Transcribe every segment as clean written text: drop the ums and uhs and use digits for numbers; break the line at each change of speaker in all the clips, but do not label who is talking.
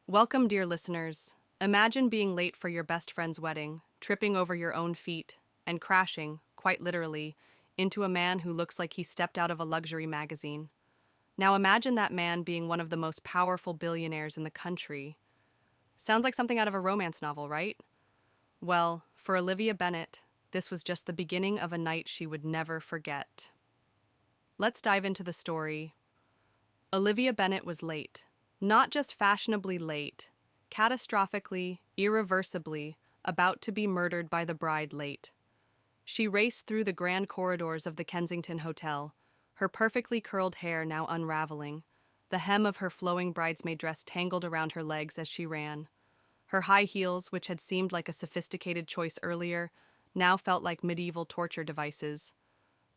Welcome, dear listeners. Imagine being late for your best friend's wedding, tripping over your own feet, and crashing, quite literally, into a man who looks like he stepped out of a luxury magazine. Now imagine that man being one of the most powerful billionaires in the country. Sounds like something out of a romance novel, right? Well, for Olivia Bennet, this was just the beginning of a night she would never forget. Let's dive into the story. Olivia Bennet was late. Not just fashionably late, catastrophically, irreversibly, about to be murdered by the bride late. She raced through the grand corridors of the Kensington Hotel, her perfectly curled hair now unraveling, the hem of her flowing bridesmaid dress tangled around her legs as she ran. Her high heels, which had seemed like a sophisticated choice earlier, now felt like medieval torture devices.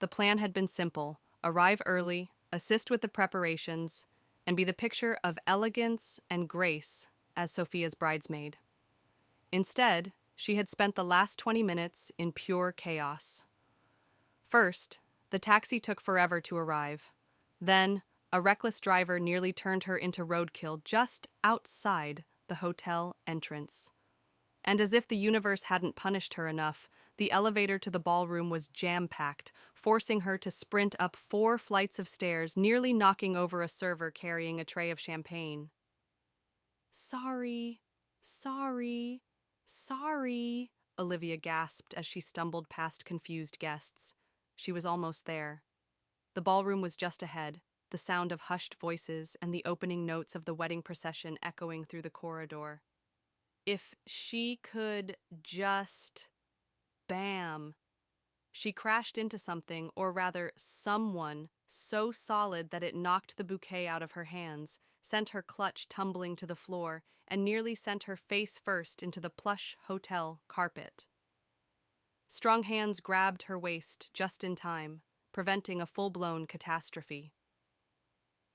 The plan had been simple: arrive early, assist with the preparations, and be the picture of elegance and grace as Sophia's bridesmaid. Instead, she had spent the last 20 minutes in pure chaos. First, the taxi took forever to arrive. Then, a reckless driver nearly turned her into roadkill just outside the hotel entrance. And as if the universe hadn't punished her enough, the elevator to the ballroom was jam-packed, forcing her to sprint up 4 flights of stairs, nearly knocking over a server carrying a tray of champagne. "Sorry, sorry, sorry," Olivia gasped as she stumbled past confused guests. She was almost there. The ballroom was just ahead, the sound of hushed voices and the opening notes of the wedding procession echoing through the corridor. If she could just... Bam! She crashed into something, or rather someone, so solid that it knocked the bouquet out of her hands, sent her clutch tumbling to the floor, and nearly sent her face first into the plush hotel carpet. Strong hands grabbed her waist just in time, preventing a full-blown catastrophe.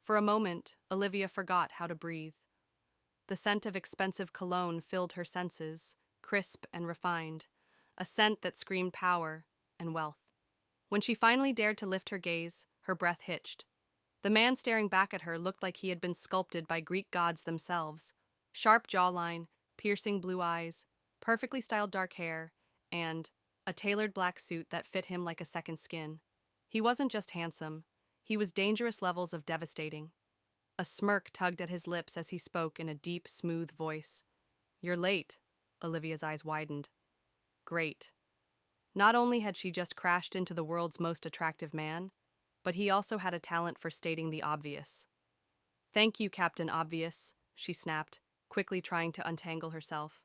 For a moment, Olivia forgot how to breathe. The scent of expensive cologne filled her senses, crisp and refined, a scent that screamed power and wealth. When she finally dared to lift her gaze, her breath hitched. The man staring back at her looked like he had been sculpted by Greek gods themselves. Sharp jawline, piercing blue eyes, perfectly styled dark hair, and a tailored black suit that fit him like a second skin. He wasn't just handsome, he was dangerous levels of devastating. A smirk tugged at his lips as he spoke in a deep, smooth voice. "You're late." Olivia's eyes widened. Great. Not only had she just crashed into the world's most attractive man, but he also had a talent for stating the obvious. "Thank you, Captain Obvious," she snapped, quickly trying to untangle herself.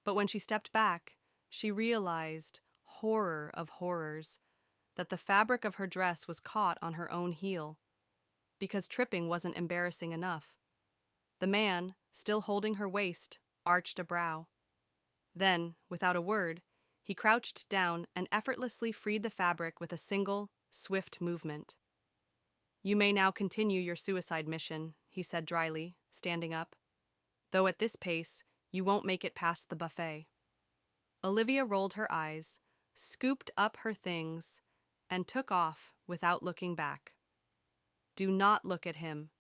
But when she stepped back, she realized, horror of horrors, that the fabric of her dress was caught on her own heel. Because tripping wasn't embarrassing enough. The man, still holding her waist, arched a brow. Then, without a word, he crouched down and effortlessly freed the fabric with a single, swift movement. "You may now continue your suicide mission," he said dryly, standing up. "Though at this pace, you won't make it past the buffet." Olivia rolled her eyes, scooped up her things, and took off without looking back. "Do not look at him.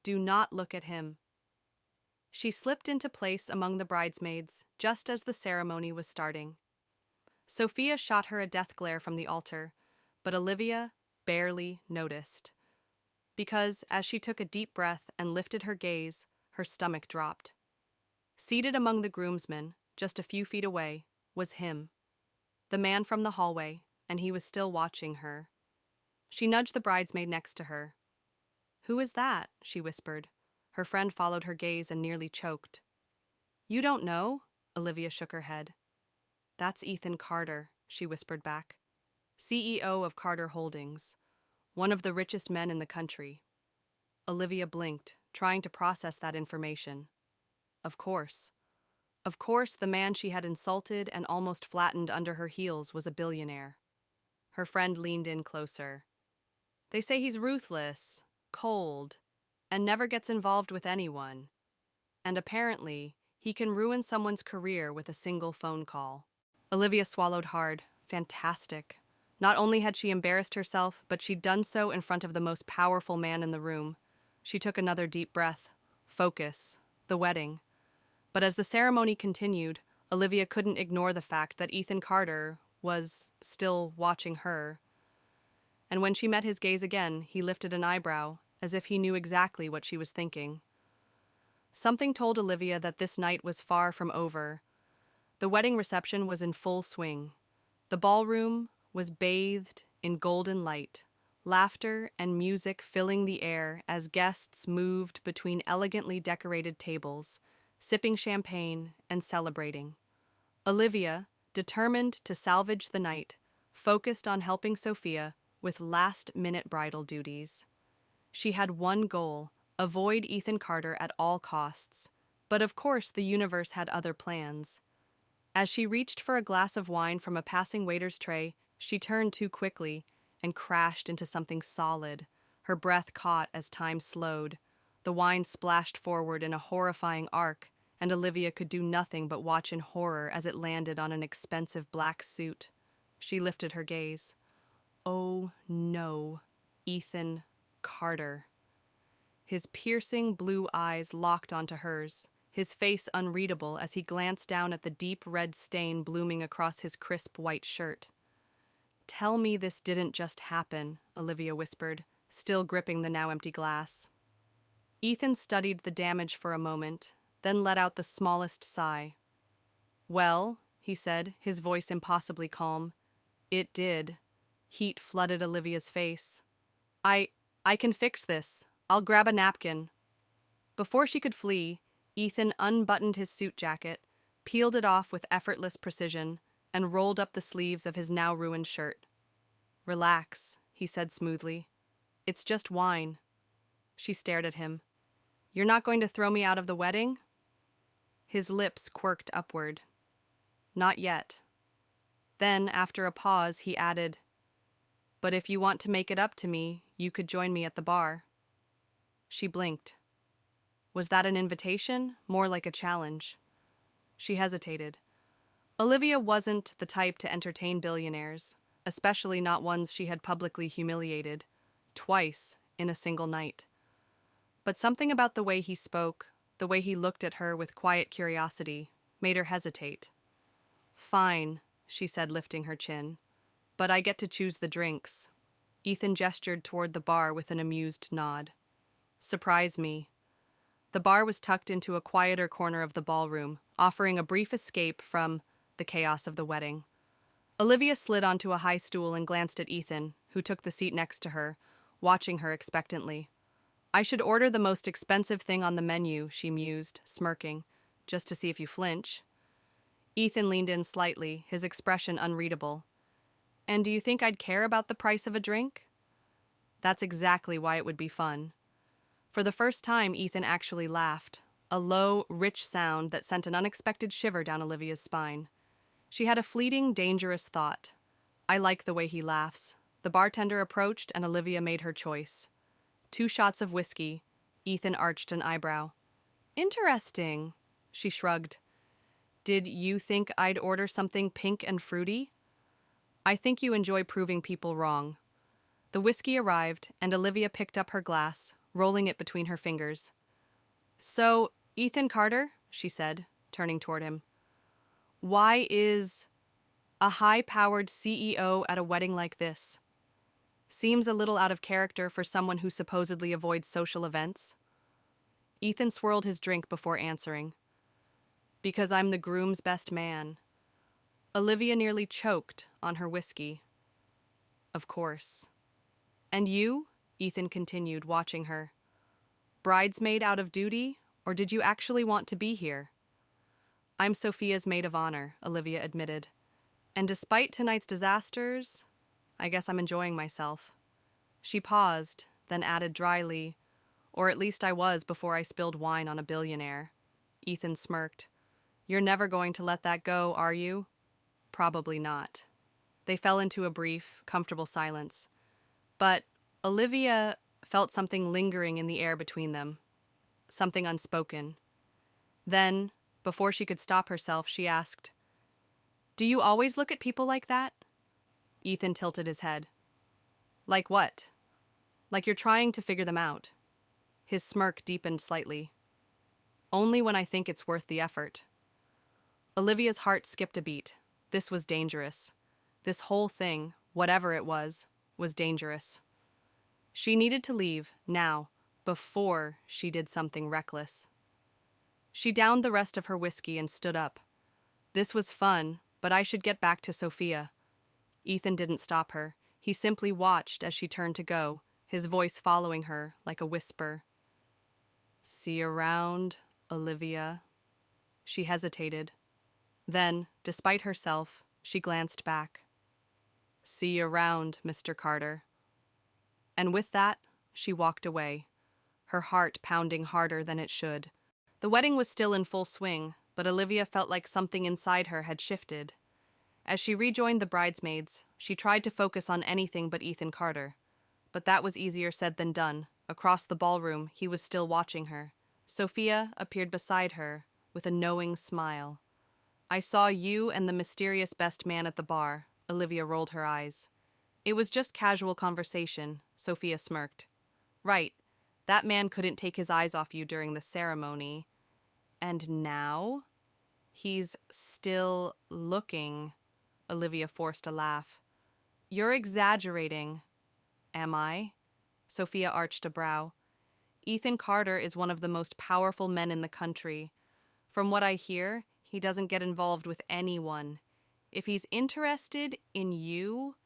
Do not look at him." She slipped into place among the bridesmaids just as the ceremony was starting. Sophia shot her a death glare from the altar, but Olivia barely noticed. Because, as she took a deep breath and lifted her gaze, her stomach dropped. Seated among the groomsmen, just a few feet away, was him. The man from the hallway, and he was still watching her. She nudged the bridesmaid next to her. "Who is that?" she whispered. Her friend followed her gaze and nearly choked. "You don't know?" Olivia shook her head. "That's Ethan Carter," she whispered back. "CEO of Carter Holdings, one of the richest men in the country." Olivia blinked, trying to process that information. Of course. Of course, the man she had insulted and almost flattened under her heels was a billionaire. Her friend leaned in closer. "They say he's ruthless, cold, and never gets involved with anyone. And apparently, he can ruin someone's career with a single phone call." Olivia swallowed hard. Fantastic. Not only had she embarrassed herself, but she'd done so in front of the most powerful man in the room. She took another deep breath. Focus. the wedding. But as the ceremony continued, Olivia couldn't ignore the fact that Ethan Carter was still watching her. And when she met his gaze again, he lifted an eyebrow, as if he knew exactly what she was thinking. Something told Olivia that this night was far from over. The wedding reception was in full swing. The ballroom was bathed in golden light, laughter and music filling the air as guests moved between elegantly decorated tables, sipping champagne and celebrating. Olivia, determined to salvage the night, focused on helping Sophia with last-minute bridal duties. She had one goal: avoid Ethan Carter at all costs. But of course the universe had other plans. As she reached for a glass of wine from a passing waiter's tray, she turned too quickly and crashed into something solid. Her breath caught as time slowed. The wine splashed forward in a horrifying arc, and Olivia could do nothing but watch in horror as it landed on an expensive black suit. She lifted her gaze. Oh no, Ethan Carter. His piercing blue eyes locked onto hers, his face unreadable as he glanced down at the deep red stain blooming across his crisp white shirt. "Tell me this didn't just happen," Olivia whispered, still gripping the now empty glass. Ethan studied the damage for a moment, then let out the smallest sigh. "Well," he said, his voice impossibly calm, "it did." Heat flooded Olivia's face. I can fix this. I'll grab a napkin." Before she could flee, Ethan unbuttoned his suit jacket, peeled it off with effortless precision, and rolled up the sleeves of his now ruined shirt. "Relax," he said smoothly. "It's just wine." She stared at him. "You're not going to throw me out of the wedding?" His lips quirked upward. "Not yet." Then, after a pause, he added, "But if you want to make it up to me, you could join me at the bar." She blinked. Was that an invitation? More like a challenge. She hesitated. Olivia wasn't the type to entertain billionaires, especially not ones she had publicly humiliated, twice in a single night. But something about the way he spoke, the way he looked at her with quiet curiosity, made her hesitate. "Fine," she said, lifting her chin. "But I get to choose the drinks." Ethan gestured toward the bar with an amused nod. "Surprise me." The bar was tucked into a quieter corner of the ballroom, offering a brief escape from the chaos of the wedding. Olivia slid onto a high stool and glanced at Ethan, who took the seat next to her, watching her expectantly. "I should order the most expensive thing on the menu," she mused, smirking, "just to see if you flinch." Ethan leaned in slightly, his expression unreadable. "And do you think I'd care about the price of a drink?" "That's exactly why it would be fun." For the first time, Ethan actually laughed, a low, rich sound that sent an unexpected shiver down Olivia's spine. She had a fleeting, dangerous thought. "I like the way he laughs." The bartender approached, and Olivia made her choice. 2 shots of whiskey. Ethan arched an eyebrow. "Interesting." She shrugged. "Did you think I'd order something pink and fruity?" "I think you enjoy proving people wrong." The whiskey arrived, and Olivia picked up her glass, rolling it between her fingers. "So, Ethan Carter," she said, turning toward him, "why is a high-powered CEO at a wedding like this? Seems a little out of character for someone who supposedly avoids social events." Ethan swirled his drink before answering. "Because I'm the groom's best man." Olivia nearly choked on her whiskey. "Of course." "And you?" Ethan continued, watching her. "Bridesmaid out of duty, or did you actually want to be here?" "I'm Sophia's maid of honor," Olivia admitted. "And despite tonight's disasters, I guess I'm enjoying myself." She paused, then added dryly, "Or at least I was before I spilled wine on a billionaire." Ethan smirked. "You're never going to let that go, are you?" "Probably not." They fell into a brief, comfortable silence. But Olivia felt something lingering in the air between them, something unspoken. Then, before she could stop herself, she asked, "Do you always look at people like that?" Ethan tilted his head. "Like what?" "Like you're trying to figure them out." His smirk deepened slightly. Only when I think it's worth the effort. Olivia's heart skipped a beat. This was dangerous. This whole thing, whatever it was dangerous. She needed to leave, now, before she did something reckless. She downed the rest of her whiskey and stood up. This was fun, but I should get back to Sophia. Ethan didn't stop her. He simply watched as she turned to go, his voice following her like a whisper. See you around, Olivia. She hesitated. Then, despite herself, she glanced back. See you around, Mr. Carter. And with that, she walked away, her heart pounding harder than it should. The wedding was still in full swing, but Olivia felt like something inside her had shifted. As she rejoined the bridesmaids, she tried to focus on anything but Ethan Carter. But that was easier said than done. Across the ballroom, he was still watching her. Sophia appeared beside her with a knowing smile. I saw you and the mysterious best man at the bar. Olivia rolled her eyes. It was just casual conversation, Sophia smirked. Right, that man couldn't take his eyes off you during the ceremony. And now? He's still looking. Olivia forced a laugh. You're exaggerating. Am I? Sophia arched a brow. Ethan Carter is one of the most powerful men in the country. From what I hear, he doesn't get involved with anyone. If he's interested in you,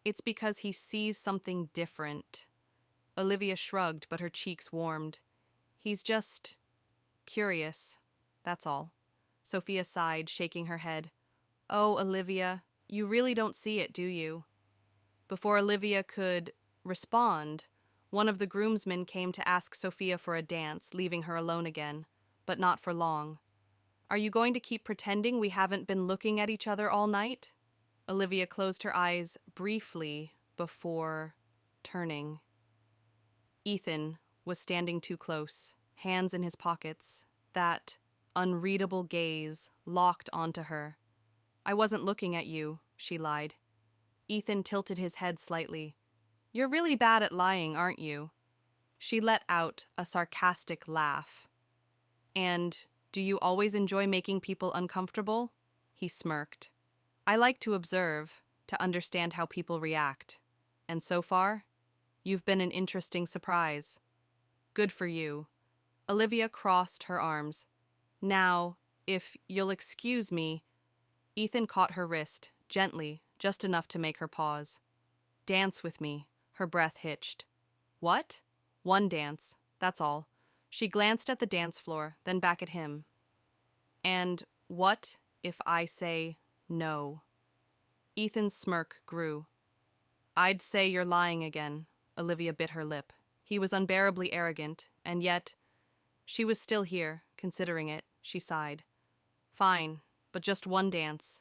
it's because he sees something different. Olivia shrugged, but her cheeks warmed. He's just curious, that's all. Sophia sighed, shaking her head. Oh, Olivia, you really don't see it, do you? Before Olivia could respond, one of the groomsmen came to ask Sophia for a dance, leaving her alone again, but not for long. Are you going to keep pretending we haven't been looking at each other all night? Olivia closed her eyes briefly before turning. Ethan was standing too close, hands in his pockets, that unreadable gaze locked onto her. I wasn't looking at you, she lied. Ethan tilted his head slightly. You're really bad at lying, aren't you? She let out a sarcastic laugh. And do you always enjoy making people uncomfortable? He smirked. I like to observe, to understand how people react. And so far, you've been an interesting surprise. Good for you. Olivia crossed her arms. Now, if you'll excuse me. Ethan caught her wrist, gently, just enough to make her pause. Dance with me. Her breath hitched. What? One dance, that's all. She glanced at the dance floor, then back at him. And what if I say no? Ethan's smirk grew. I'd say you're lying again. Olivia bit her lip. He was unbearably arrogant, and yet she was still here, considering it. She sighed. Fine, but just one dance.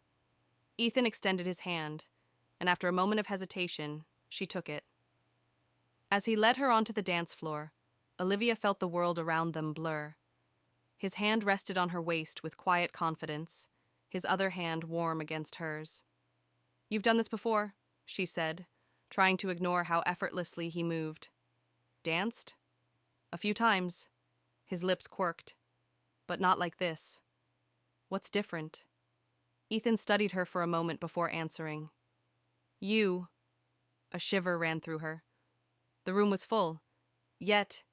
Ethan extended his hand, and after a moment of hesitation, she took it. As he led her onto the dance floor, Olivia felt the world around them blur. His hand rested on her waist with quiet confidence, his other hand warm against hers. You've done this before, she said, trying to ignore how effortlessly he moved. Danced? A few times. His lips quirked. But not like this. What's different? Ethan studied her for a moment before answering. You. A shiver ran through her. The room was full, yet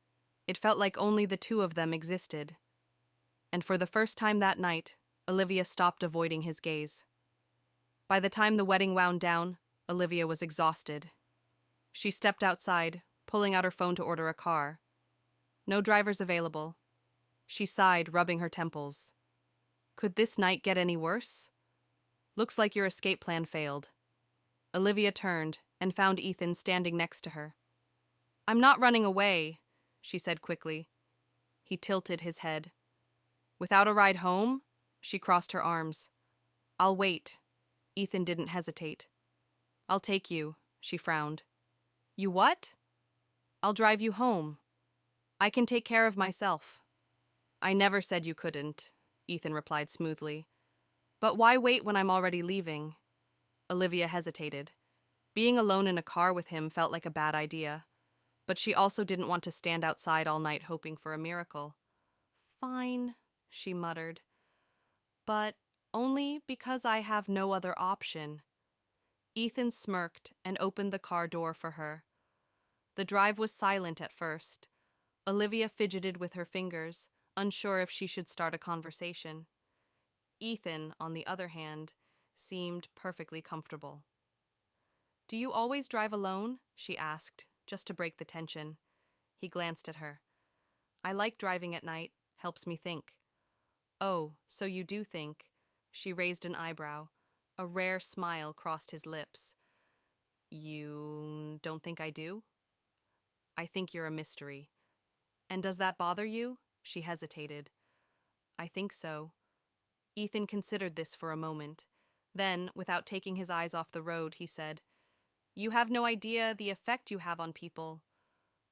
it felt like only the two of them existed. And for the first time that night, Olivia stopped avoiding his gaze. By the time the wedding wound down, Olivia was exhausted. She stepped outside, pulling out her phone to order a car. No drivers available. She sighed, rubbing her temples. Could this night get any worse? Looks like your escape plan failed. Olivia turned and found Ethan standing next to her. I'm not running away, she said quickly. He tilted his head. Without a ride home? She crossed her arms. I'll wait. Ethan didn't hesitate. I'll take you, she frowned. You what? I'll drive you home. I can take care of myself. I never said you couldn't, Ethan replied smoothly. But why wait when I'm already leaving? Olivia hesitated. Being alone in a car with him felt like a bad idea, but she also didn't want to stand outside all night hoping for a miracle. Fine, she muttered. But only because I have no other option. Ethan smirked and opened the car door for her. The drive was silent at first. Olivia fidgeted with her fingers, unsure if she should start a conversation. Ethan, on the other hand, seemed perfectly comfortable. Do you always drive alone? She asked, just to break the tension. He glanced at her. I like driving at night, helps me think. Oh, so you do think. She raised an eyebrow. A rare smile crossed his lips. You don't think I do? I think you're a mystery. And does that bother you? She hesitated. I think so. Ethan considered this for a moment. Then, without taking his eyes off the road, he said, You have no idea the effect you have on people.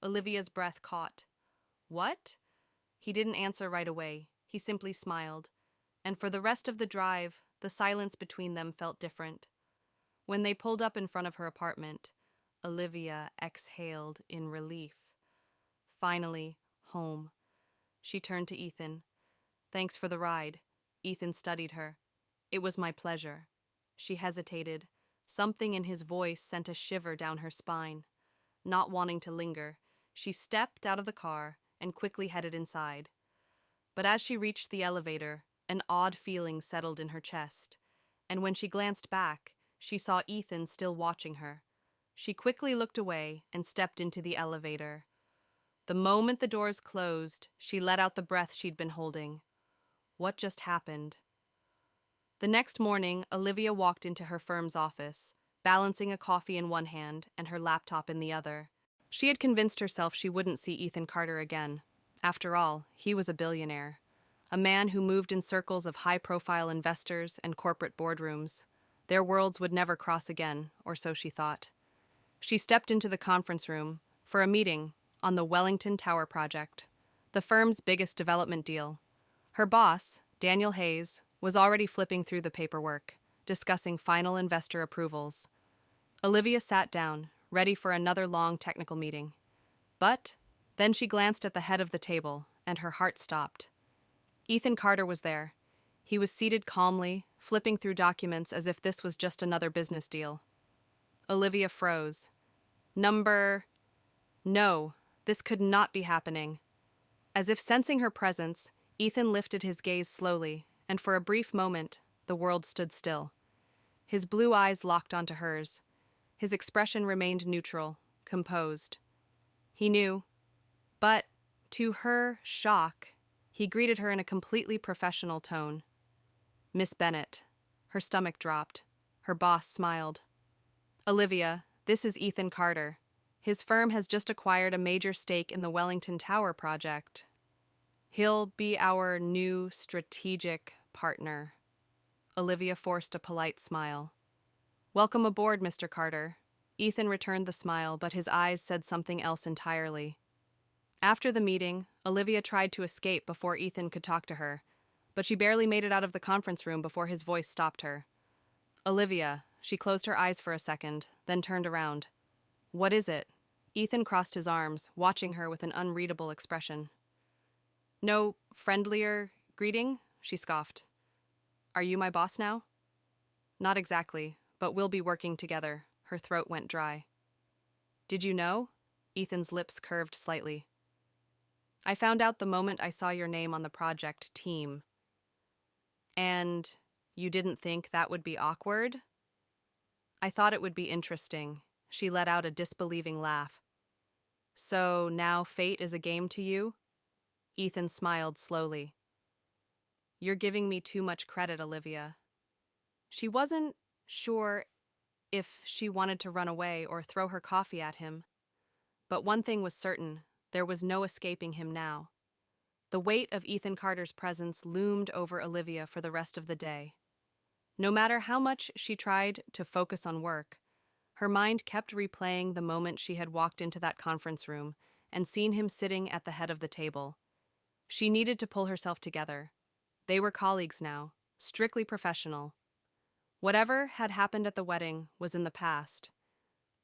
Olivia's breath caught. What? He didn't answer right away. He simply smiled. And for the rest of the drive, the silence between them felt different. When they pulled up in front of her apartment, Olivia exhaled in relief. Finally, home. She turned to Ethan. Thanks for the ride. Ethan studied her. It was my pleasure. She hesitated. Something in his voice sent a shiver down her spine. Not wanting to linger, she stepped out of the car and quickly headed inside. But as she reached the elevator, an odd feeling settled in her chest, and when she glanced back, she saw Ethan still watching her. She quickly looked away and stepped into the elevator. The moment the doors closed, she let out the breath she'd been holding. What just happened? The next morning, Olivia walked into her firm's office, balancing a coffee in one hand and her laptop in the other. She had convinced herself she wouldn't see Ethan Carter again. After all, he was a billionaire. A man who moved in circles of high-profile investors and corporate boardrooms. Their worlds would never cross again, or so she thought. She stepped into the conference room for a meeting on the Wellington Tower project, the firm's biggest development deal. Her boss, Daniel Hayes, was already flipping through the paperwork, discussing final investor approvals. Olivia sat down, ready for another long technical meeting. But then she glanced at the head of the table, and her heart stopped. Ethan Carter was there. He was seated calmly, flipping through documents as if this was just another business deal. Olivia froze. No, this could not be happening. As if sensing her presence, Ethan lifted his gaze slowly, and for a brief moment, the world stood still. His blue eyes locked onto hers. His expression remained neutral, composed. He knew, but, to her shock, he greeted her in a completely professional tone. Miss Bennett. Her stomach dropped. Her boss smiled. Olivia, this is Ethan Carter. His firm has just acquired a major stake in the Wellington Tower project. He'll be our new strategic partner. Olivia forced a polite smile. Welcome aboard, Mr. Carter. Ethan returned the smile, but his eyes said something else entirely. After the meeting, Olivia tried to escape before Ethan could talk to her, but she barely made it out of the conference room before his voice stopped her. Olivia, she closed her eyes for a second, then turned around. What is it? Ethan crossed his arms, watching her with an unreadable expression. No friendlier greeting? She scoffed. Are you my boss now? Not exactly, but we'll be working together. Her throat went dry. Did you know? Ethan's lips curved slightly. I found out the moment I saw your name on the project team. And you didn't think that would be awkward? I thought it would be interesting. She let out a disbelieving laugh. So now fate is a game to you? Ethan smiled slowly. You're giving me too much credit, Olivia. She wasn't sure if she wanted to run away or throw her coffee at him. But one thing was certain, there was no escaping him now. The weight of Ethan Carter's presence loomed over Olivia for the rest of the day. No matter how much she tried to focus on work, her mind kept replaying the moment she had walked into that conference room and seen him sitting at the head of the table. She needed to pull herself together. They were colleagues now, strictly professional. Whatever had happened at the wedding was in the past,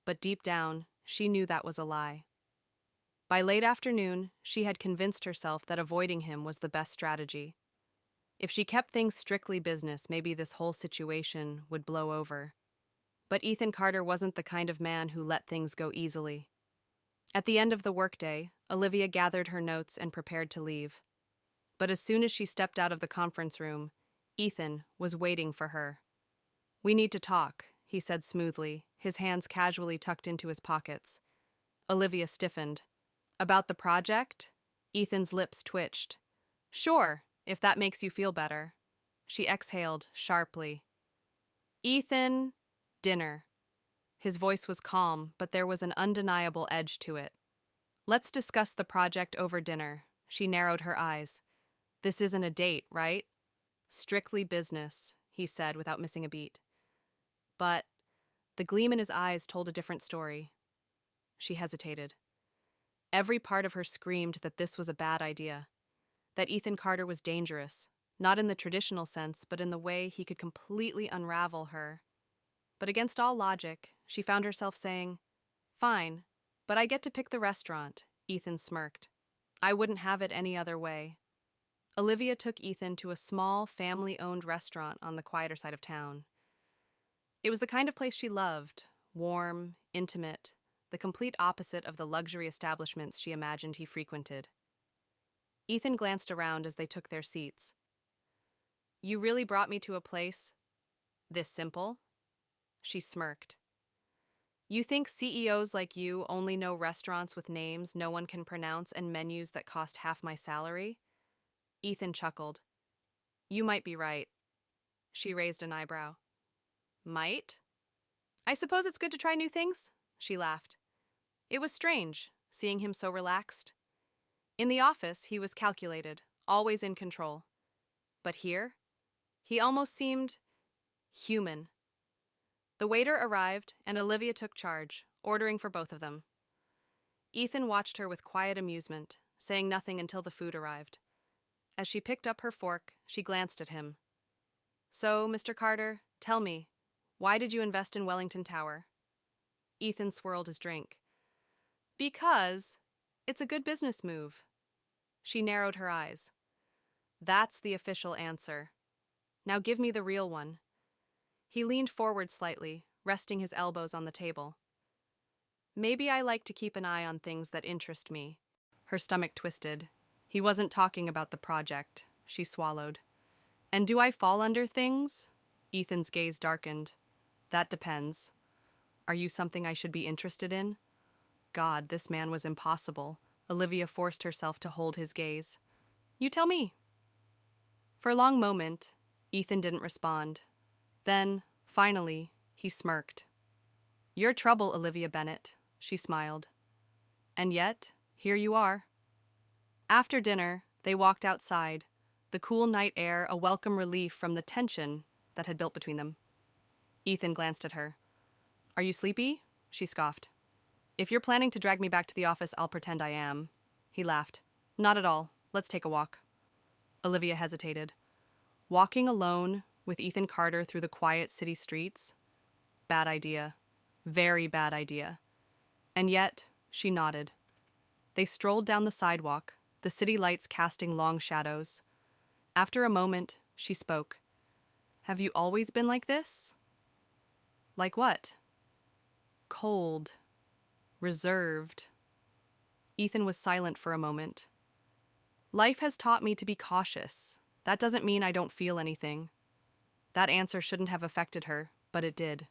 but deep down, she knew that was a lie. By late afternoon, she had convinced herself that avoiding him was the best strategy. If she kept things strictly business, maybe this whole situation would blow over. But Ethan Carter wasn't the kind of man who let things go easily. At the end of the workday, Olivia gathered her notes and prepared to leave. But as soon as she stepped out of the conference room, Ethan was waiting for her. "We need to talk," he said smoothly, his hands casually tucked into his pockets. Olivia stiffened. "About the project?" Ethan's lips twitched. "Sure, if that makes you feel better." She exhaled sharply. "Ethan, dinner." His voice was calm, but there was an undeniable edge to it. "Let's discuss the project over dinner." She narrowed her eyes. "This isn't a date, right?" "Strictly business," he said without missing a beat. But the gleam in his eyes told a different story. She hesitated. Every part of her screamed that this was a bad idea, that Ethan Carter was dangerous, not in the traditional sense, but in the way he could completely unravel her. But against all logic, she found herself saying, "Fine, but I get to pick the restaurant." Ethan smirked. "I wouldn't have it any other way." Olivia took Ethan to a small, family-owned restaurant on the quieter side of town. It was the kind of place she loved, warm, intimate, the complete opposite of the luxury establishments she imagined he frequented. Ethan glanced around as they took their seats. "You really brought me to a place this simple?" She smirked. "You think CEOs like you only know restaurants with names no one can pronounce and menus that cost half my salary?" Ethan chuckled. "You might be right." She raised an eyebrow. "Might? I suppose it's good to try new things?" She laughed. It was strange, seeing him so relaxed. In the office, he was calculated, always in control. But here, he almost seemed human. The waiter arrived, and Olivia took charge, ordering for both of them. Ethan watched her with quiet amusement, saying nothing until the food arrived. As she picked up her fork, she glanced at him. "So, Mr. Carter, tell me, why did you invest in Wellington Tower?" Ethan swirled his drink. "Because it's a good business move." She narrowed her eyes. "That's the official answer. Now give me the real one." He leaned forward slightly, resting his elbows on the table. "Maybe I like to keep an eye on things that interest me." Her stomach twisted. He wasn't talking about the project. She swallowed. "And do I fall under things?" Ethan's gaze darkened. "That depends. Are you something I should be interested in?" God, this man was impossible. Olivia forced herself to hold his gaze. "You tell me." For a long moment, Ethan didn't respond. Then, finally, he smirked. "You're trouble, Olivia Bennett," she smiled. "And yet, here you are." After dinner, they walked outside, the cool night air a welcome relief from the tension that had built between them. Ethan glanced at her. "Are you sleepy?" She scoffed. "If you're planning to drag me back to the office, I'll pretend I am." He laughed. "Not at all. Let's take a walk." Olivia hesitated. Walking alone with Ethan Carter through the quiet city streets? Bad idea. Very bad idea. And yet, she nodded. They strolled down the sidewalk, the city lights casting long shadows. After a moment, she spoke. "Have you always been like this?" "Like what?" "Cold. Reserved." Ethan was silent for a moment. "Life has taught me to be cautious. That doesn't mean I don't feel anything." That answer shouldn't have affected her, but it did.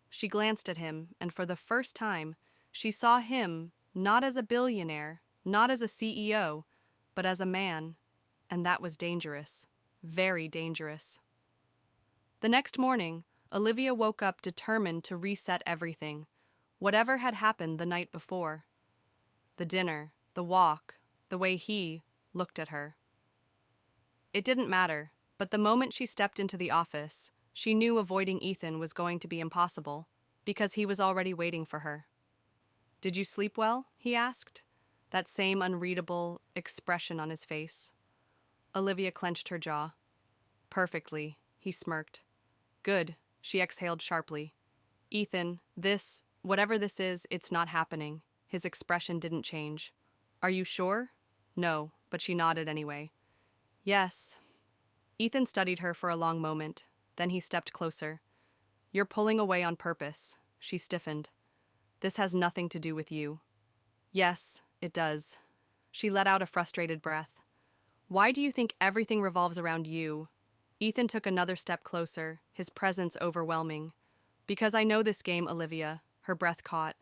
She glanced at him, and for the first time, she saw him not as a billionaire, not as a CEO, but as a man, and that was dangerous. Very dangerous. The next morning, Olivia woke up determined to reset everything, whatever had happened the night before. The dinner, the walk, the way he looked at her. It didn't matter, but the moment she stepped into the office, she knew avoiding Ethan was going to be impossible, because he was already waiting for her. "Did you sleep well?" he asked, that same unreadable expression on his face. Olivia clenched her jaw. "Perfectly," he smirked. "Good," she exhaled sharply. "Ethan, whatever this is, it's not happening." His expression didn't change. "Are you sure?" "No," but she nodded anyway. "Yes." Ethan studied her for a long moment. Then he stepped closer. You're pulling away on purpose. She stiffened. This has nothing to do with you. Yes, it does. She let out a frustrated breath. Why do you think everything revolves around you? Ethan took another step closer, his presence overwhelming. Because I know this game, Olivia, her breath caught.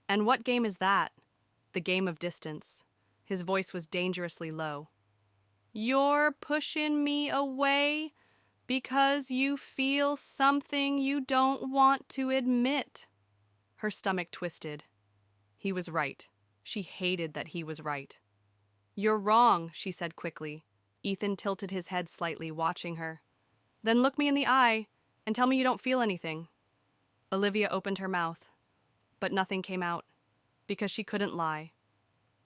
And what game is that? The game of distance. His voice was dangerously low. You're pushing me away because you feel something you don't want to admit. Her stomach twisted. He was right. She hated that he was right. You're wrong, she said quickly. Ethan tilted his head slightly, watching her. Then look me in the eye and tell me you don't feel anything. Olivia opened her mouth, but nothing came out, because she couldn't lie.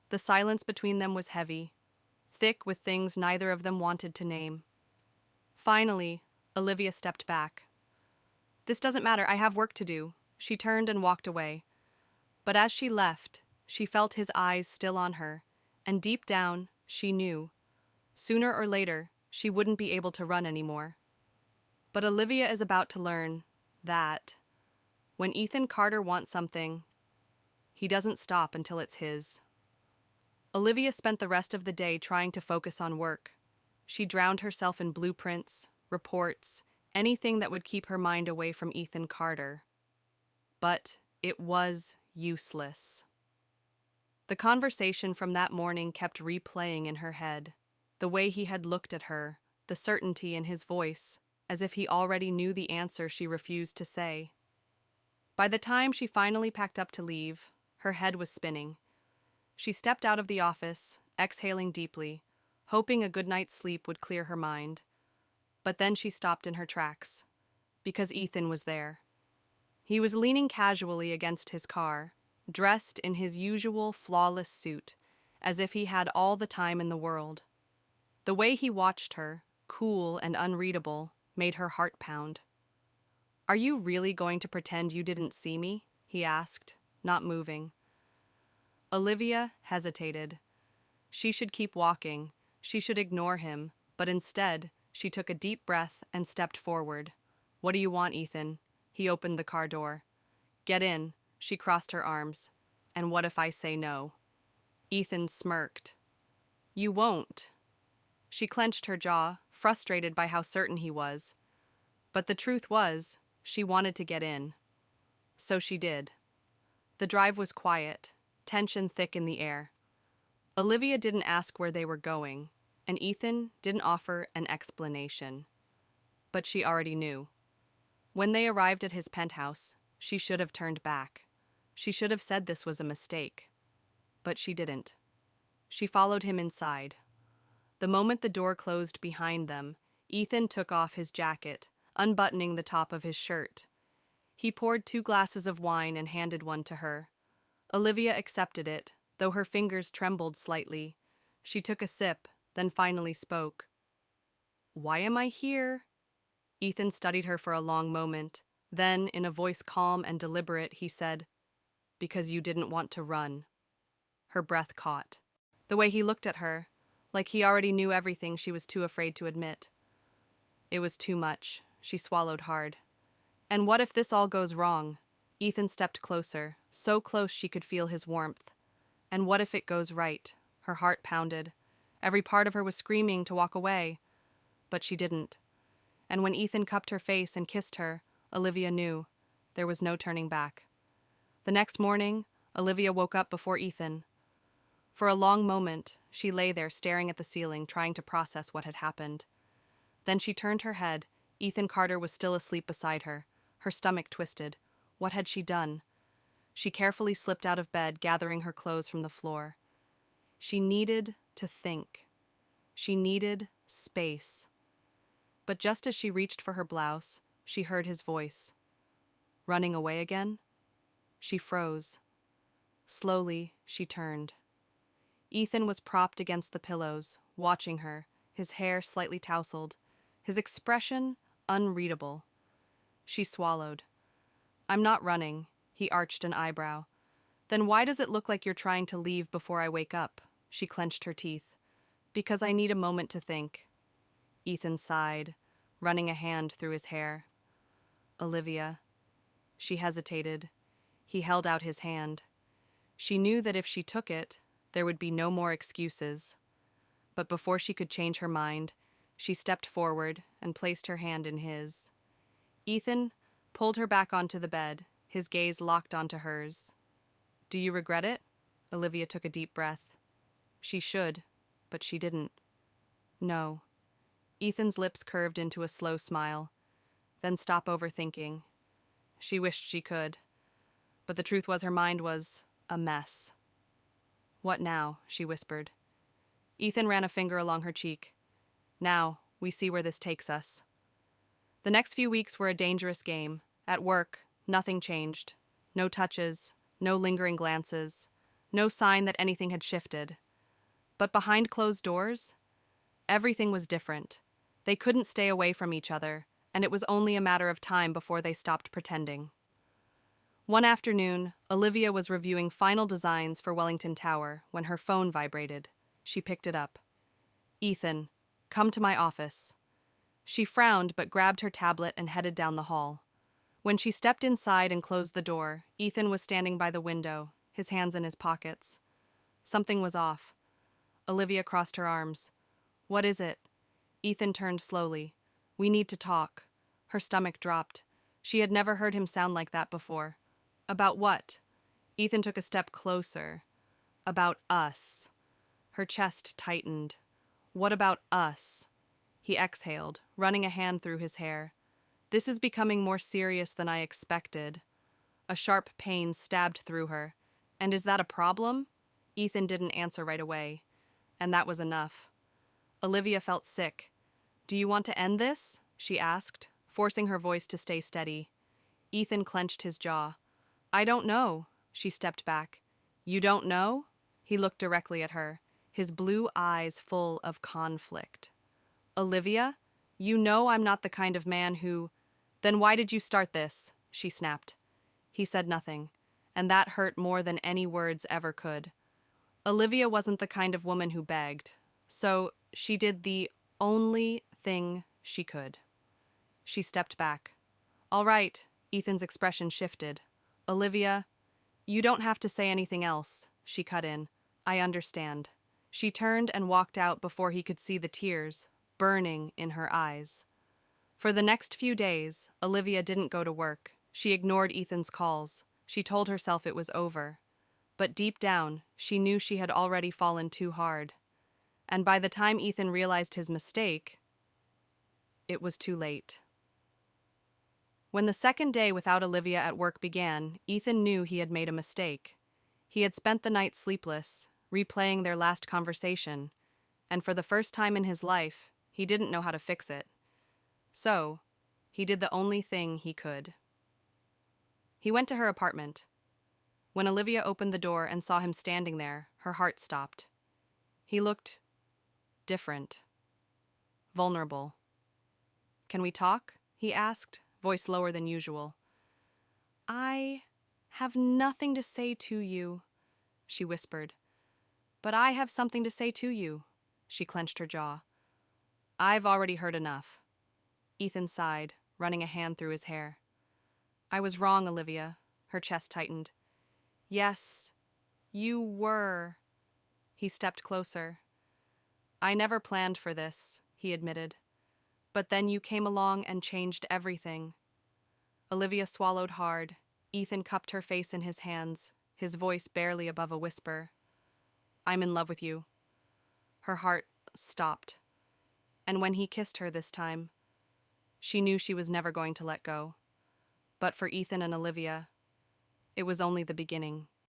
The silence between them was heavy, thick with things neither of them wanted to name. Finally, Olivia stepped back. This doesn't matter, I have work to do. She turned and walked away. But as she left, she felt his eyes still on her, and deep down, she knew. Sooner or later, she wouldn't be able to run anymore. But Olivia is about to learn that when Ethan Carter wants something, he doesn't stop until it's his. Olivia spent the rest of the day trying to focus on work. She drowned herself in blueprints, reports, anything that would keep her mind away from Ethan Carter. But it was useless. The conversation from that morning kept replaying in her head. The way he had looked at her, the certainty in his voice, as if he already knew the answer she refused to say. By the time she finally packed up to leave, her head was spinning. She stepped out of the office, exhaling deeply, hoping a good night's sleep would clear her mind. But then she stopped in her tracks, because Ethan was there. He was leaning casually against his car, dressed in his usual flawless suit, as if he had all the time in the world. The way he watched her, cool and unreadable, made her heart pound. Are you really going to pretend you didn't see me? He asked, not moving. Olivia hesitated. She should keep walking. She should ignore him, but instead, she took a deep breath and stepped forward. What do you want, Ethan? He opened the car door. Get in. She crossed her arms. And what if I say no? Ethan smirked. You won't. She clenched her jaw, frustrated by how certain he was. But the truth was, she wanted to get in. So she did. The drive was quiet, tension thick in the air. Olivia didn't ask where they were going, and Ethan didn't offer an explanation. But she already knew. When they arrived at his penthouse, she should have turned back. She should have said this was a mistake. But she didn't. She followed him inside. The moment the door closed behind them, Ethan took off his jacket, unbuttoning the top of his shirt. He poured 2 glasses of wine and handed one to her. Olivia accepted it, though her fingers trembled slightly. She took a sip, then finally spoke. Why am I here? Ethan studied her for a long moment. Then, in a voice calm and deliberate, he said, Because you didn't want to run. Her breath caught. The way he looked at her, like he already knew everything she was too afraid to admit. It was too much. She swallowed hard. And what if this all goes wrong? Ethan stepped closer, so close she could feel his warmth. And what if it goes right? Her heart pounded. Every part of her was screaming to walk away. But she didn't. And when Ethan cupped her face and kissed her, Olivia knew. There was no turning back. The next morning, Olivia woke up before Ethan. For a long moment, she lay there staring at the ceiling, trying to process what had happened. Then she turned her head. Ethan Carter was still asleep beside her. Her stomach twisted. What had she done? She carefully slipped out of bed, gathering her clothes from the floor. She needed to think. She needed space. But just as she reached for her blouse, she heard his voice. Running away again? She froze. Slowly, she turned. Ethan was propped against the pillows, watching her, his hair slightly tousled, his expression unreadable. She swallowed. I'm not running, he arched an eyebrow. Then why does it look like you're trying to leave before I wake up? She clenched her teeth. Because I need a moment to think. Ethan sighed, running a hand through his hair. Olivia. She hesitated. He held out his hand. She knew that if she took it, there would be no more excuses. But before she could change her mind, she stepped forward and placed her hand in his. Ethan pulled her back onto the bed, his gaze locked onto hers. Do you regret it? Olivia took a deep breath. She should, but she didn't. No. Ethan's lips curved into a slow smile, then stop overthinking. She wished she could, but the truth was her mind was a mess. What now? She whispered. Ethan ran a finger along her cheek. Now, we see where this takes us. The next few weeks were a dangerous game. At work, nothing changed. No touches, no lingering glances, no sign that anything had shifted. But behind closed doors, everything was different. They couldn't stay away from each other, and it was only a matter of time before they stopped pretending. One afternoon, Olivia was reviewing final designs for Wellington Tower when her phone vibrated. She picked it up. Ethan, come to my office. She frowned but grabbed her tablet and headed down the hall. When she stepped inside and closed the door, Ethan was standing by the window, his hands in his pockets. Something was off. Olivia crossed her arms. What is it? Ethan turned slowly. We need to talk. Her stomach dropped. She had never heard him sound like that before. About what? Ethan took a step closer. About us. Her chest tightened. What about us? He exhaled, running a hand through his hair. This is becoming more serious than I expected. A sharp pain stabbed through her. And is that a problem? Ethan didn't answer right away. And that was enough. Olivia felt sick. Do you want to end this? She asked, forcing her voice to stay steady. Ethan clenched his jaw. I don't know. She stepped back. You don't know? He looked directly at her, his blue eyes full of conflict. Olivia, you know I'm not the kind of man who... Then why did you start this? She snapped. He said nothing, and that hurt more than any words ever could. Olivia wasn't the kind of woman who begged, so she did the only thing she could. She stepped back. All right, Ethan's expression shifted. Olivia, you don't have to say anything else, she cut in. I understand. She turned and walked out before he could see the tears burning in her eyes. For the next few days, Olivia didn't go to work. She ignored Ethan's calls. She told herself it was over. But deep down, she knew she had already fallen too hard. And by the time Ethan realized his mistake, it was too late. When the second day without Olivia at work began, Ethan knew he had made a mistake. He had spent the night sleepless, replaying their last conversation, and for the first time in his life, he didn't know how to fix it. So, he did the only thing he could. He went to her apartment. When Olivia opened the door and saw him standing there, her heart stopped. He looked different, vulnerable. Can we talk? He asked, voice lower than usual. I have nothing to say to you, she whispered. But I have something to say to you, she clenched her jaw. I've already heard enough. Ethan sighed, running a hand through his hair. I was wrong, Olivia. Her chest tightened. Yes, you were. He stepped closer. I never planned for this, he admitted. But then you came along and changed everything. Olivia swallowed hard. Ethan cupped her face in his hands, his voice barely above a whisper. I'm in love with you. Her heart stopped. And when he kissed her this time, she knew she was never going to let go. But for Ethan and Olivia, it was only the beginning.